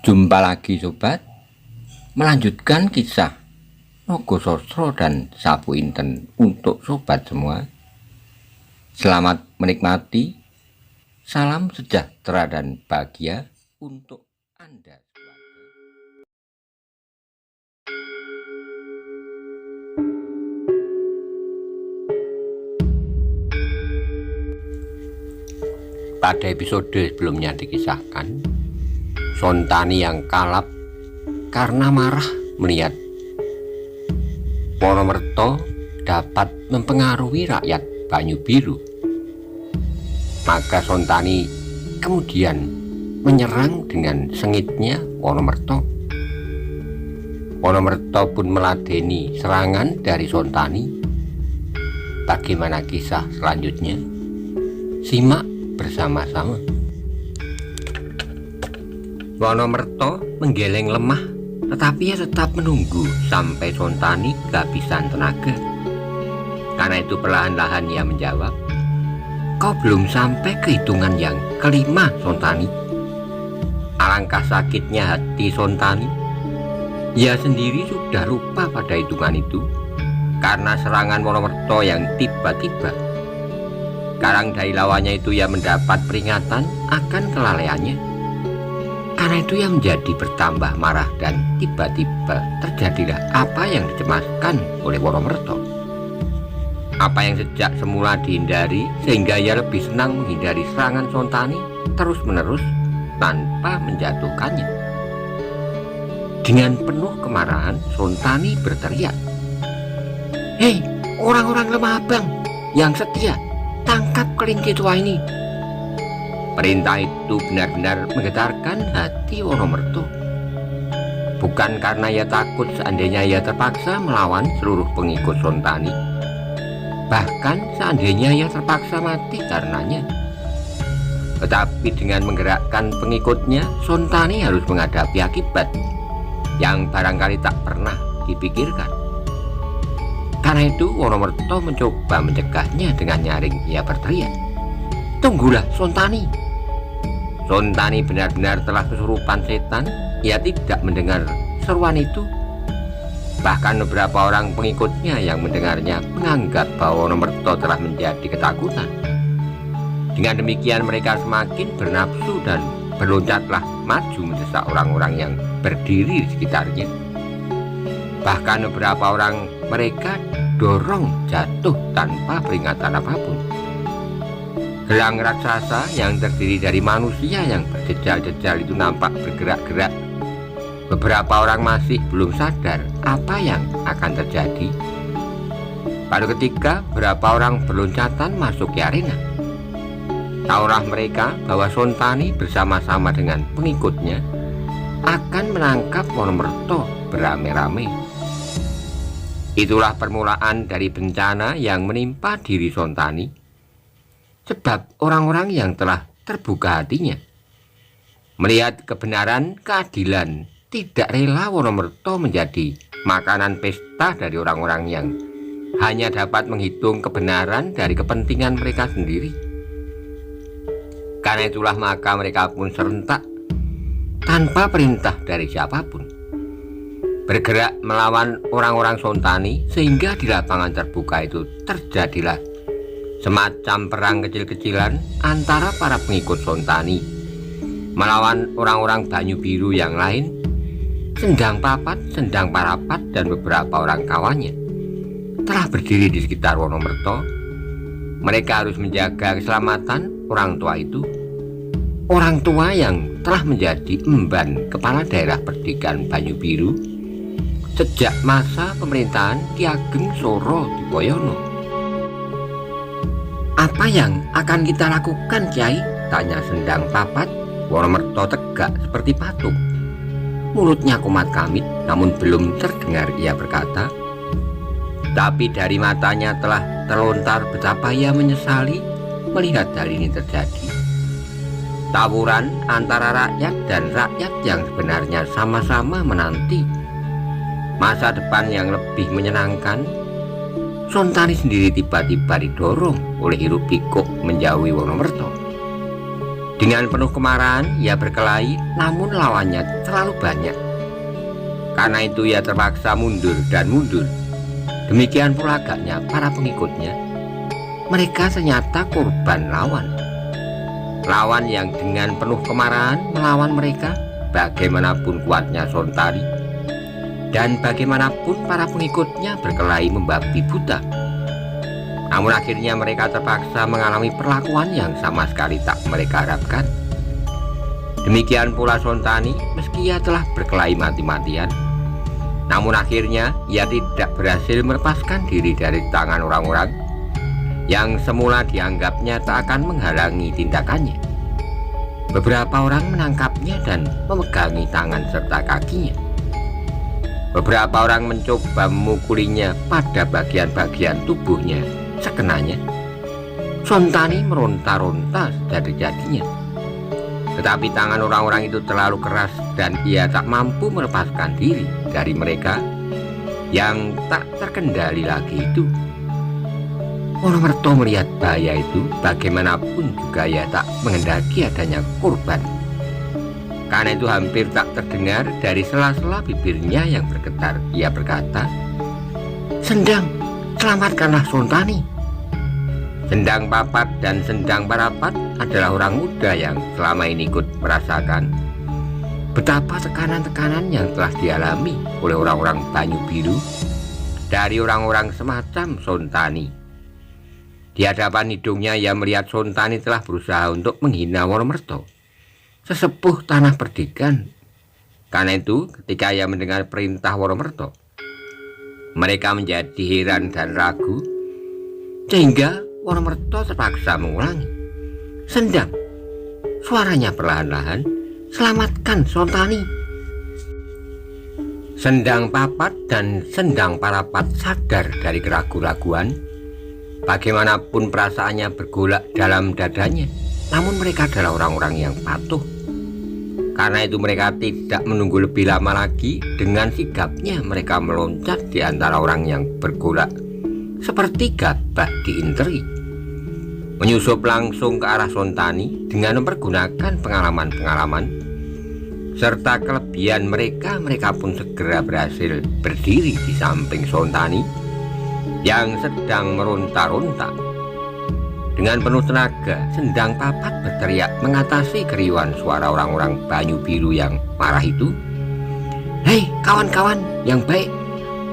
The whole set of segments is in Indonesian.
Jumpa lagi sobat, melanjutkan kisah Nogososro dan Sapu Inten untuk sobat semua. Selamat menikmati, salam sejahtera dan bahagia untuk Anda. Pada episode sebelumnya dikisahkan Sontani yang kalap karena marah melihat Wonomerto dapat mempengaruhi rakyat Banyu Biru. Maka Sontani kemudian menyerang dengan sengitnya Wonomerto. Wonomerto pun meladeni serangan dari Sontani. Bagaimana kisah selanjutnya? Simak bersama-sama. Wonomerto menggeleng lemah, tetapi ia tetap menunggu sampai Sontani kehabisan tenaga. Karena itu perlahan-lahan ia menjawab, "Kau belum sampai ke hitungan yang kelima, Sontani." Alangkah sakitnya hati Sontani. Ia sendiri sudah lupa pada hitungan itu karena serangan Wonomerto yang tiba-tiba. Sekarang dari lawannya itu ia mendapat peringatan akan kelalaiannya. Karena itu ia menjadi bertambah marah dan tiba-tiba terjadilah apa yang dicemaskan oleh Wonomerto. Apa yang sejak semula dihindari sehingga ia lebih senang menghindari serangan Sontani terus-menerus tanpa menjatuhkannya. Dengan penuh kemarahan Sontani berteriak, "Hei orang-orang lemah abang yang setia, tangkap kelinci tua ini." Perintah itu benar-benar menggetarkan hati Wonomerto. Bukan karena ia takut seandainya ia terpaksa melawan seluruh pengikut Sontani, bahkan seandainya ia terpaksa mati karenanya. Tetapi dengan menggerakkan pengikutnya, Sontani harus menghadapi akibat yang barangkali tak pernah dipikirkan. Karena itu Wonomerto mencoba mencegahnya dengan nyaring. Ia berteriak, "Tunggulah Sontani." Sontani benar-benar telah kesurupan setan. Ia tidak mendengar seruan itu. Bahkan beberapa orang pengikutnya yang mendengarnya menganggap bahwa Wonomerto telah menjadi ketakutan. Dengan demikian mereka semakin bernafsu dan berloncatlah maju mendesak orang-orang yang berdiri di sekitarnya. Bahkan beberapa orang mereka dorong jatuh tanpa peringatan apapun. Gelang raksasa yang terdiri dari manusia yang berjejal-jejal itu nampak bergerak-gerak. Beberapa orang masih belum sadar apa yang akan terjadi. Pada ketika beberapa orang berloncatan masuk ke arena, tahulah mereka bahwa Sontani bersama-sama dengan pengikutnya akan menangkap Wonomerto beramai-ramai. Itulah permulaan dari bencana yang menimpa diri Sontani. Sebab orang-orang yang telah terbuka hatinya melihat kebenaran, keadilan, tidak rela Wonomerto menjadi makanan pesta dari orang-orang yang hanya dapat menghitung kebenaran dari kepentingan mereka sendiri. Karena itulah maka mereka pun serentak tanpa perintah dari siapapun bergerak melawan orang-orang Sontani, sehingga di lapangan terbuka itu terjadilah semacam perang kecil-kecilan antara para pengikut Sontani melawan orang-orang Banyu Biru yang lain. Sendang Papat, Sendang Parapat, dan beberapa orang kawannya telah berdiri di sekitar Wonomerto. Mereka harus menjaga keselamatan orang tua itu, orang tua yang telah menjadi emban kepala daerah Perdikan Banyu Biru sejak masa pemerintahan Ki Ageng Soro Dipoyono. "Apa yang akan kita lakukan, Kiai?" tanya Sendang Papat. Wonomerto tegak seperti patung. Mulutnya kumat kamit, namun belum terdengar ia berkata. Tapi dari matanya telah terlontar betapa ia menyesali melihat hal ini terjadi. Tawuran antara rakyat dan rakyat yang sebenarnya sama-sama menanti masa depan yang lebih menyenangkan. Sontani sendiri tiba-tiba didorong oleh hiruk pikuk menjauhi Wonomerto. Dengan penuh kemarahan ia berkelahi, namun lawannya terlalu banyak. Karena itu ia terpaksa mundur dan mundur. Demikian pula agaknya para pengikutnya. Mereka ternyata korban lawan. Lawan yang dengan penuh kemarahan melawan mereka, bagaimanapun kuatnya Sontani. Dan bagaimanapun para pengikutnya berkelahi membabi buta. Namun akhirnya mereka terpaksa mengalami perlakuan yang sama sekali tak mereka harapkan. Demikian pula Sontani, meski ia telah berkelahi mati-matian, namun akhirnya ia tidak berhasil melepaskan diri dari tangan orang-orang yang semula dianggapnya tak akan menghalangi tindakannya. Beberapa orang menangkapnya dan memegangi tangan serta kakinya. Beberapa orang mencoba memukulinya pada bagian-bagian tubuhnya sekenanya. Sontani meronta-ronta sejadi-jadinya. Tetapi tangan orang-orang itu terlalu keras dan ia tak mampu melepaskan diri dari mereka yang tak terkendali lagi itu. Wonomerto melihat bahaya itu, bagaimanapun juga ia tak menghendaki adanya korban. Karena itu hampir tak terdengar dari sela-sela bibirnya yang bergetar, ia berkata, "Sendang, selamatkanlah Sontani." Sendang Papat dan Sendang Parapat adalah orang muda yang selama ini ikut merasakan betapa tekanan-tekanan yang telah dialami oleh orang-orang Banyu Biru dari orang-orang semacam Sontani. Di hadapan hidungnya ia melihat Sontani telah berusaha untuk menghina Wonomerto, sesepuh tanah perdikan. Karena itu ketika ia mendengar perintah Wonomerto, mereka menjadi heran dan ragu, sehingga Wonomerto terpaksa mengulangi, "Sendang, suaranya perlahan-lahan, selamatkan Sontani." Sendang Papat dan Sendang Parapat sadar dari keraguan-raguan. Bagaimanapun perasaannya bergolak dalam dadanya, namun mereka adalah orang-orang yang patuh. Karena itu mereka tidak menunggu lebih lama lagi. Dengan sigapnya mereka meloncat di antara orang yang bergolak seperti gabah diinteri, menyusup langsung ke arah Sontani dengan mempergunakan pengalaman-pengalaman serta kelebihan mereka. Mereka pun segera berhasil berdiri di samping Sontani yang sedang meronta-ronta. Dengan penuh tenaga, Sendang Papat berteriak mengatasi keriuhan suara orang-orang Banyu Biru yang marah itu, "Hei kawan-kawan yang baik,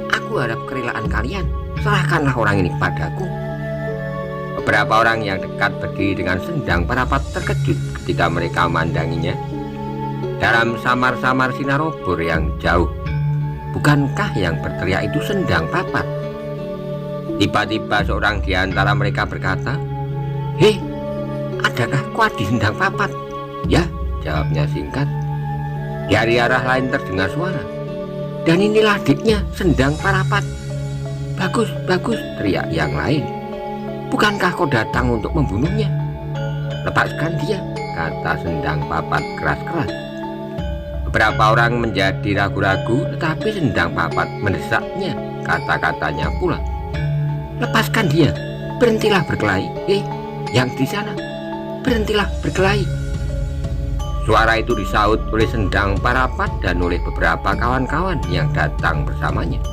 aku harap kerelaan kalian. Serahkanlah orang ini padaku." Beberapa orang yang dekat berdiri dengan Sendang Parapat terkejut ketika mereka memandanginya dalam samar-samar sinar obor yang jauh. Bukankah yang berteriak itu Sendang Papat? Tiba-tiba seorang di antara mereka berkata, "Hei, adakah Kuadi Sendang Papat?" "Ya," jawabnya singkat. Dari arah lain terdengar suara, "Dan inilah adiknya, Sendang Parapat." "Bagus, bagus," teriak yang lain. "Bukankah kau datang untuk membunuhnya?" "Lepaskan dia," kata Sendang Papat keras-keras. Beberapa orang menjadi ragu-ragu, tetapi Sendang Papat mendesaknya. Kata-katanya pula, "Lepaskan dia, berhentilah berkelahi. Yang di sana, berhentilah berkelahi." Suara itu disaut oleh Sendang Parapat dan oleh beberapa kawan-kawan yang datang bersamanya.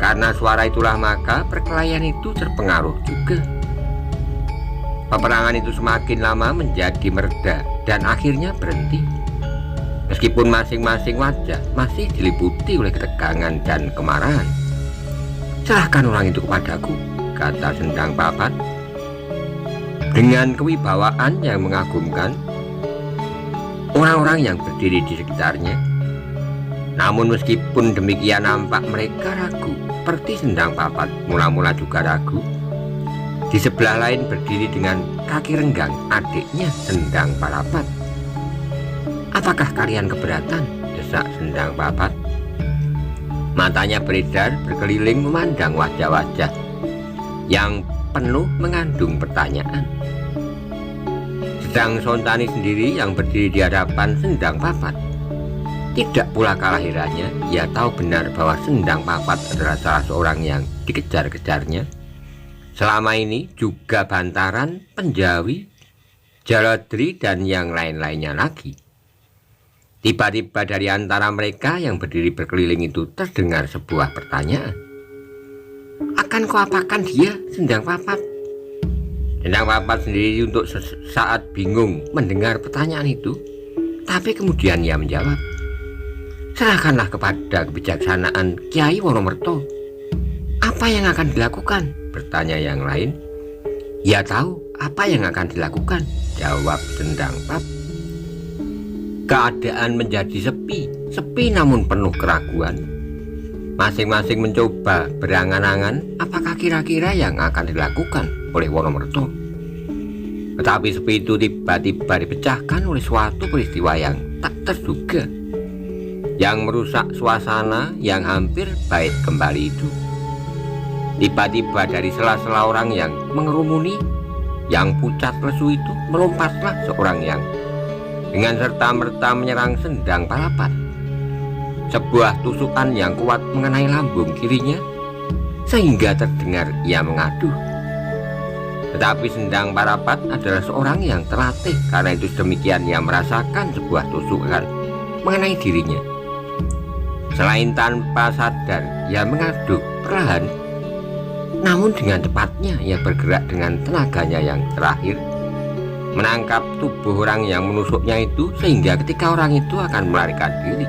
Karena suara itulah maka perkelahian itu terpengaruh juga. Peperangan itu semakin lama menjadi mereda dan akhirnya berhenti. Meskipun masing-masing wajah masih diliputi oleh ketegangan dan kemarahan. "Serahkan orang itu kepadaku," kata Sendang Papat. Dengan kewibawaan yang mengagumkan, orang-orang yang berdiri di sekitarnya. Namun meskipun demikian nampak mereka ragu, seperti Sendang Papat mula-mula juga ragu. Di sebelah lain berdiri dengan kaki renggang adiknya Sendang Parapat. "Apakah kalian keberatan?" desak Sendang Papat. Matanya beredar berkeliling memandang wajah-wajah yang penuh mengandung pertanyaan. Sedang Sontani sendiri yang berdiri di hadapan Sendang Papat tidak pula kalah herannya. Ia tahu benar bahwa Sendang Papat adalah salah seorang yang dikejar-kejarnya selama ini, juga bantaran, penjawi, Jaladri dan yang lain-lainnya lagi. Tiba-tiba dari antara mereka yang berdiri berkeliling itu terdengar sebuah pertanyaan. Akan kau apakan dia, Sendang Papat? Sendang Papat sendiri untuk sesaat bingung mendengar pertanyaan itu, tapi kemudian ia menjawab, serahkanlah kepada kebijaksanaan Kiai Wonomerto. Apa yang akan dilakukan? Bertanya yang lain. Ya tahu apa yang akan dilakukan, jawab Sendang Papat. Keadaan menjadi sepi namun penuh keraguan. Masing-masing mencoba berangan-angan apakah kira-kira yang akan dilakukan oleh Wonomerto. Tetapi sepi itu tiba-tiba dipecahkan oleh suatu peristiwa yang tak terduga, yang merusak suasana yang hampir baik kembali itu. Tiba-tiba dari sela-sela orang yang mengerumuni, yang pucat lesu itu, melompatlah seorang yang dengan serta-merta menyerang Sendang Parapat. Sebuah tusukan yang kuat mengenai lambung kirinya, sehingga terdengar ia mengadu. Tetapi Sendang Parapat adalah seorang yang terlatih, karena itu demikian ia merasakan sebuah tusukan mengenai dirinya. Selain tanpa sadar, ia mengaduk perlahan, namun dengan cepatnya ia bergerak dengan tenaganya yang terakhir, menangkap tubuh orang yang menusuknya itu, sehingga ketika orang itu akan melarikan diri,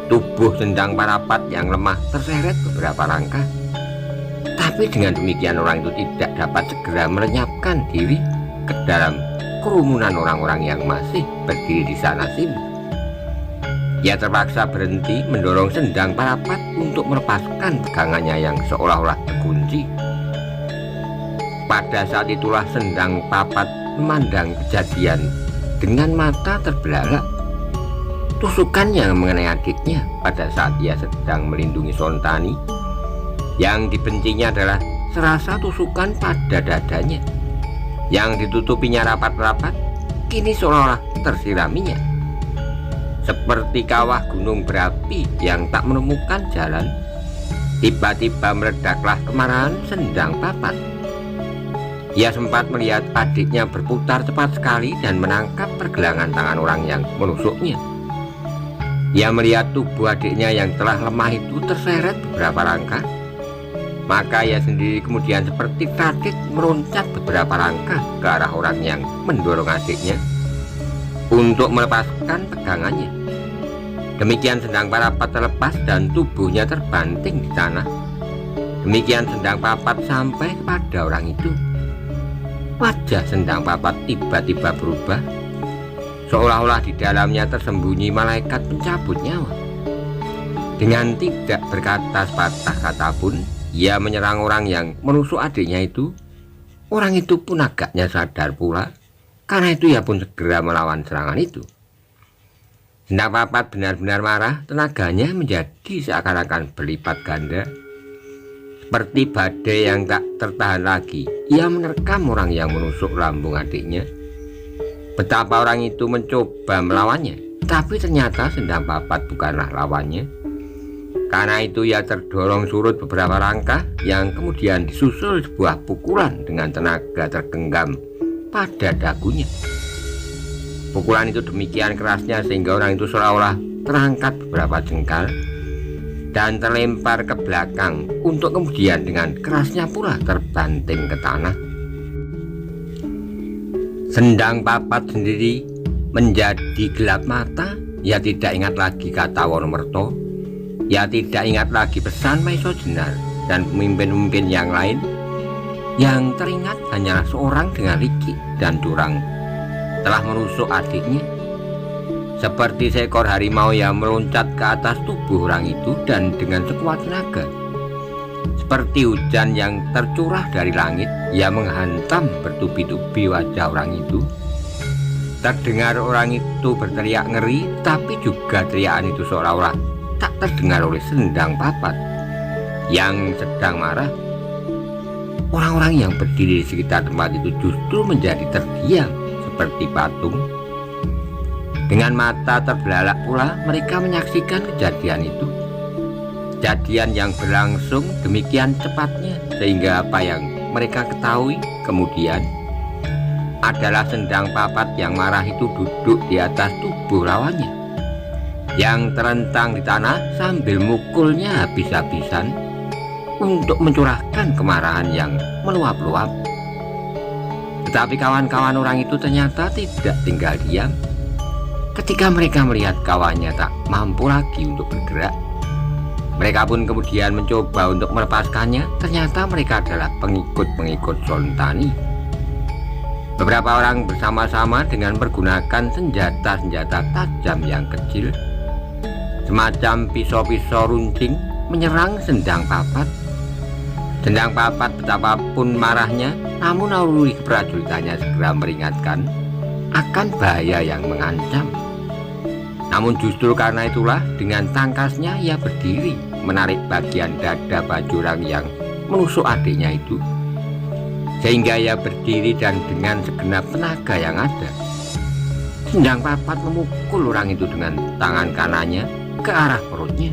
tubuh Sendang Parapat yang lemah terseret beberapa langkah. Tapi dengan demikian orang itu tidak dapat segera melenyapkan diri ke dalam kerumunan orang-orang yang masih berdiri di sana sini. Ia terpaksa berhenti mendorong Sendang Parapat untuk melepaskan pegangannya yang seolah-olah terkunci. Pada saat itulah Sendang Parapat memandang kejadian dengan mata terbelalak. Tusukan yang mengenai adiknya pada saat ia sedang melindungi Sontani, yang dibencinya adalah serasa tusukan pada dadanya, yang ditutupinya rapat-rapat, kini seolah-olah tersiraminya. Seperti kawah gunung berapi yang tak menemukan jalan, tiba-tiba meledaklah kemarahan Sendang Parapat. Ia sempat melihat adiknya berputar cepat sekali dan menangkap pergelangan tangan orang yang menusuknya. Ia melihat tubuh adiknya yang telah lemah itu terseret beberapa langkah. Maka ia sendiri kemudian seperti kaget meloncat beberapa langkah ke arah orang yang mendorong adiknya untuk melepaskan pegangannya. Demikian Sendang Parapat terlepas dan tubuhnya terbanting di tanah. Demikian Sendang Parapat sampai kepada orang itu. Wajah Sendang Parapat tiba-tiba berubah, seolah-olah di dalamnya tersembunyi malaikat pencabut nyawa. Dengan tidak berkata sepatah kata pun, ia menyerang orang yang menusuk adiknya itu. Orang itu pun agaknya sadar pula, karena itu ia pun segera melawan serangan itu. Sendang Parapat benar-benar marah, tenaganya menjadi seakan-akan berlipat ganda. Seperti badai yang tak tertahan lagi, ia menerkam orang yang menusuk lambung adiknya. Betapa orang itu mencoba melawannya, tapi ternyata Sendang Parapat bukanlah lawannya. Karena itu ia terdorong surut beberapa langkah, yang kemudian disusul sebuah pukulan dengan tenaga tergenggam pada dagunya. Pukulan itu demikian kerasnya sehingga orang itu seolah-olah terangkat beberapa jengkal dan terlempar ke belakang untuk kemudian dengan kerasnya pula terbanting ke tanah. Sendang Parapat sendiri menjadi gelap mata. Ia tidak ingat lagi kata Wonomerto. Ia tidak ingat lagi pesan Maiso Jenar dan pemimpin-pemimpin yang lain. Yang teringat hanyalah seorang dengan licik dan curang telah menusuk adiknya. Seperti seekor harimau yang meloncat ke atas tubuh orang itu dan dengan sekuat tenaga. Seperti hujan yang tercurah dari langit, ia menghantam bertubi-tubi wajah orang itu. Terdengar orang itu berteriak ngeri, tapi juga teriakan itu seolah-olah tak terdengar oleh Sendang Parapat yang sedang marah. Orang-orang yang berdiri di sekitar tempat itu justru menjadi terdiam seperti patung. Dengan mata terbelalak pula mereka menyaksikan kejadian itu. Kejadian yang berlangsung demikian cepatnya sehingga apa yang mereka ketahui kemudian adalah Sendang Papat yang marah itu duduk di atas tubuh lawannya yang terentang di tanah sambil mukulnya habis-habisan untuk mencurahkan kemarahan yang meluap-luap. Tetapi kawan-kawan orang itu ternyata tidak tinggal diam. Ketika mereka melihat kawannya tak mampu lagi untuk bergerak, mereka pun kemudian mencoba untuk melepaskannya. Ternyata mereka adalah pengikut-pengikut Sontani. Beberapa orang bersama-sama dengan menggunakan senjata-senjata tajam yang kecil, semacam pisau-pisau runcing, menyerang Sendang Papat. Sendang Papat betapapun marahnya, namun naluri keprajuritannya segera meringatkan akan bahaya yang mengancam. Namun justru karena itulah dengan tangkasnya ia berdiri menarik bagian dada Bajorang yang menusuk adiknya itu, sehingga ia berdiri dan dengan segenap tenaga yang ada, Sendang Papat memukul orang itu dengan tangan kanannya ke arah perutnya.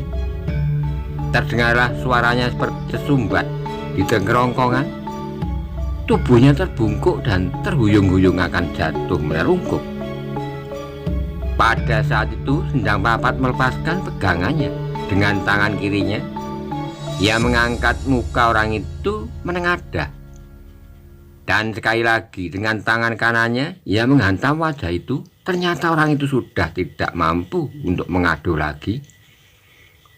Terdengarlah suaranya seperti sesumbat di kerongkongan. Tubuhnya terbungkuk dan terhuyung-huyung akan jatuh menerungkup. Pada saat itu Sendang Papat melepaskan pegangannya. Dengan tangan kirinya ia mengangkat muka orang itu menengadah, dan sekali lagi dengan tangan kanannya ia menghantam wajah itu. Ternyata orang itu sudah tidak mampu untuk mengadu lagi.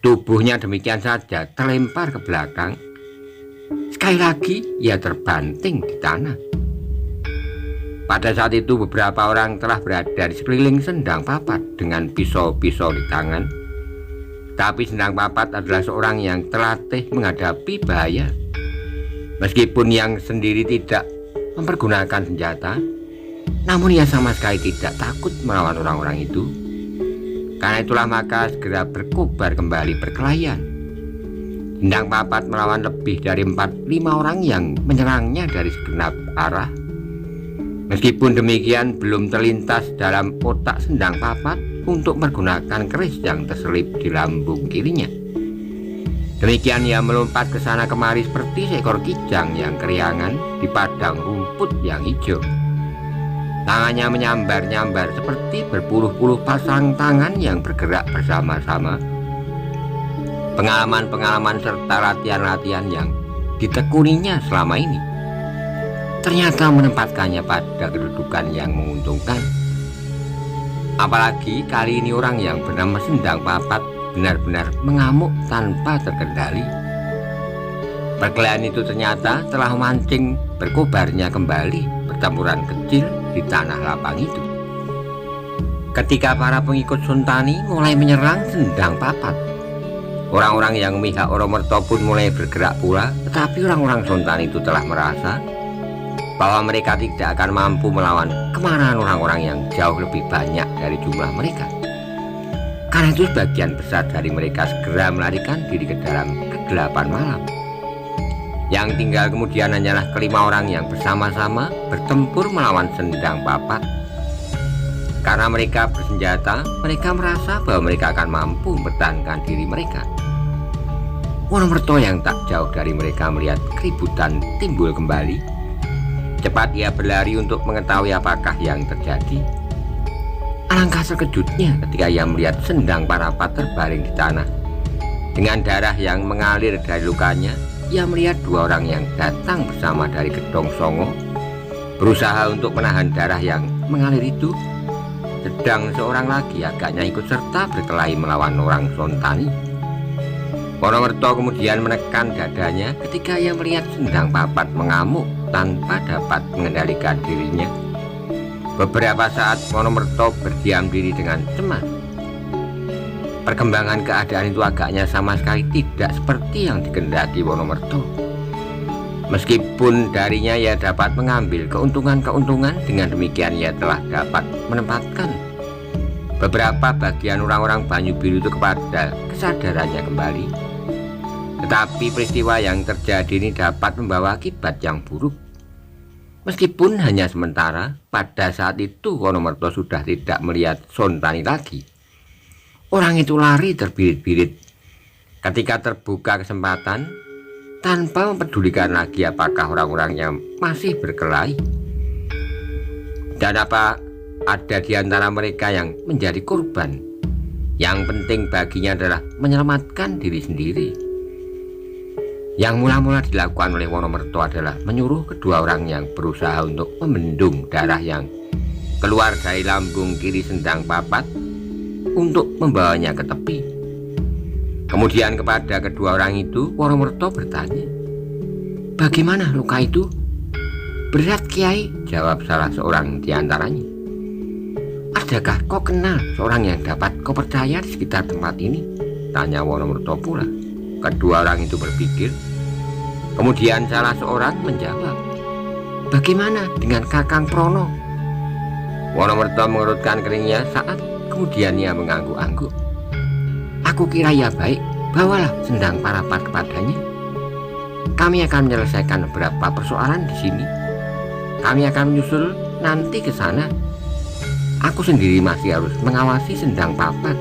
Tubuhnya demikian saja terlempar ke belakang. Sekali lagi ia terbanting di tanah. Pada saat itu beberapa orang telah berada di sekeliling Sendang Papat dengan pisau-pisau di tangan. Tapi Sendang Papat adalah seorang yang terlatih menghadapi bahaya. Meskipun yang sendiri tidak mempergunakan senjata, namun ia sama sekali tidak takut melawan orang-orang itu. Karena itulah maka segera berkobar kembali berkelayan. Sendang Papat melawan lebih dari 4-5 orang yang menyerangnya dari segenap arah. Meskipun demikian belum terlintas dalam otak Sendang Papat untuk menggunakan keris yang terselip di lambung kirinya. Demikian ia melompat ke sana kemari seperti seekor kijang yang keriangan di padang rumput yang hijau. Tangannya menyambar-nyambar seperti berpuluh-puluh pasang tangan yang bergerak bersama-sama. Pengalaman-pengalaman serta latihan-latihan yang ditekuninya selama ini ternyata menempatkannya pada kedudukan yang menguntungkan. Apalagi kali ini orang yang bernama Sendang Papat benar-benar mengamuk tanpa terkendali. Perkelahian itu ternyata telah memancing berkobarnya kembali pertempuran kecil di tanah lapang itu. Ketika para pengikut Sontani mulai menyerang Sendang Papat, orang-orang yang memihak Oromerto pun mulai bergerak pula. Tetapi orang-orang Sontani itu telah merasa bahwa mereka tidak akan mampu melawan kemarahan orang-orang yang jauh lebih banyak dari jumlah mereka. Karena itu sebagian besar dari mereka segera melarikan diri ke dalam kegelapan malam. Yang tinggal kemudian hanyalah kelima orang yang bersama-sama bertempur melawan Sendang Papat. Karena mereka bersenjata, mereka merasa bahwa mereka akan mampu mempertahankan diri mereka. Wonomerto yang tak jauh dari mereka melihat keributan timbul kembali. Cepat ia berlari untuk mengetahui apakah yang terjadi. Alangkah terkejutnya ketika ia melihat Sendang Papat terbaring di tanah. Dengan darah yang mengalir dari lukanya, ia melihat dua orang yang datang bersama dari Gedong Songo, berusaha untuk menahan darah yang mengalir itu. Sedang seorang lagi agaknya ikut serta berkelahi melawan orang Sontani. Wonomerto kemudian menekan dadanya ketika ia melihat Sendang Papat mengamuk tanpa dapat mengendalikan dirinya. Beberapa saat Wonomerto berdiam diri dengan cemas. Perkembangan keadaan itu agaknya sama sekali tidak seperti yang dikehendaki Wonomerto. Meskipun darinya ia dapat mengambil keuntungan-keuntungan, dengan demikian ia telah dapat menempatkan beberapa bagian orang-orang Banyu Biru itu kepada kesadarannya kembali. Tetapi peristiwa yang terjadi ini dapat membawa akibat yang buruk. Meskipun hanya sementara, pada saat itu Wonomerto sudah tidak melihat Sontani lagi. Orang itu lari terbirit-birit ketika terbuka kesempatan, tanpa mempedulikan lagi apakah orang-orang yang masih berkelahi. Dan apa ada di antara mereka yang menjadi korban? Yang penting baginya adalah menyelamatkan diri sendiri. Yang mula-mula dilakukan oleh Wonomerto adalah menyuruh kedua orang yang berusaha untuk membendung darah yang keluar dari lambung kiri Sendang Papat untuk membawanya ke tepi. Kemudian kepada kedua orang itu Wonomerto bertanya, "Bagaimana luka itu?" "Berat, Kiai," jawab salah seorang di antaranya. "Adakah kau kenal seorang yang dapat kau percaya di sekitar tempat ini?" tanya Wonomerto pula. Kedua orang itu berpikir. Kemudian salah seorang menjawab, "Bagaimana dengan Kakang Prono?" Wonomerto mengerutkan keningnya saat kemudian ia mengangguk-angguk. "Aku kira ia baik, bawalah Sendang Parapat kepadanya. Kami akan menyelesaikan beberapa persoalan di sini. Kami akan menyusul nanti ke sana. Aku sendiri masih harus mengawasi Sendang Papat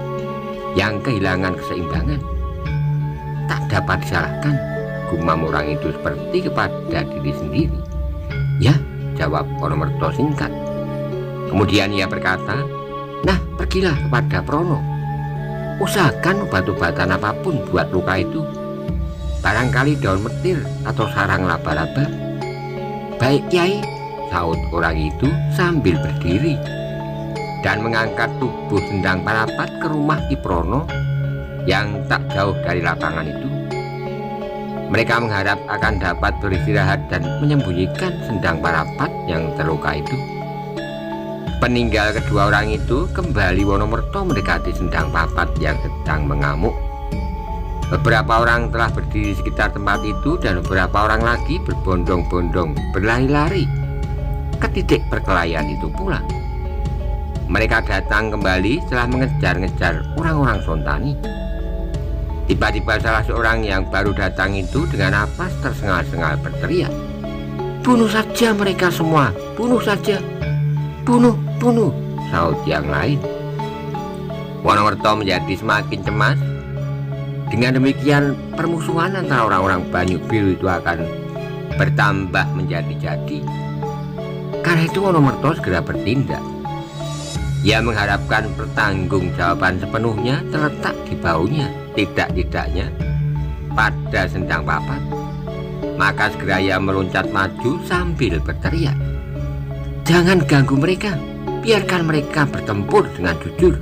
yang kehilangan keseimbangan. Tak dapat disalahkan," gumam orang itu seperti kepada diri sendiri. "Ya," jawab Wonomerto singkat. Kemudian ia berkata, "Nah, pergilah kepada Prono. Usahakan obat-obatan apapun buat luka itu. Barangkali daun metir atau sarang laba-laba." "Baik, Kiai," saut orang itu sambil berdiri dan mengangkat tubuh Sendang Parapat ke rumah Ki Prono yang tak jauh dari lapangan itu. Mereka mengharap akan dapat beristirahat dan menyembunyikan Sendang Parapat yang terluka itu. Peninggal kedua orang itu kembali Wonomerto mendekati Sendang Papat yang sedang mengamuk. Beberapa orang telah berdiri di sekitar tempat itu dan beberapa orang lagi berbondong-bondong berlari-lari ke titik perkelahian itu pula. Mereka datang kembali setelah mengejar-ngejar orang-orang Sontani. Tiba-tiba salah seorang yang baru datang itu dengan napas tersengal-sengal berteriak, "Bunuh saja mereka semua, bunuh saja, bunuh, bunuh," saut yang lain. Wonomerto menjadi semakin cemas. Dengan demikian permusuhan antara orang-orang Banyu Biru itu akan bertambah menjadi-jadi. Karena itu Wonomerto segera bertindak. Ia mengharapkan pertanggungjawaban sepenuhnya terletak di baunya, tidak-tidaknya pada Sendang Papat. Maka segera ia meloncat maju sambil berteriak, "Jangan ganggu mereka, biarkan mereka bertempur dengan jujur.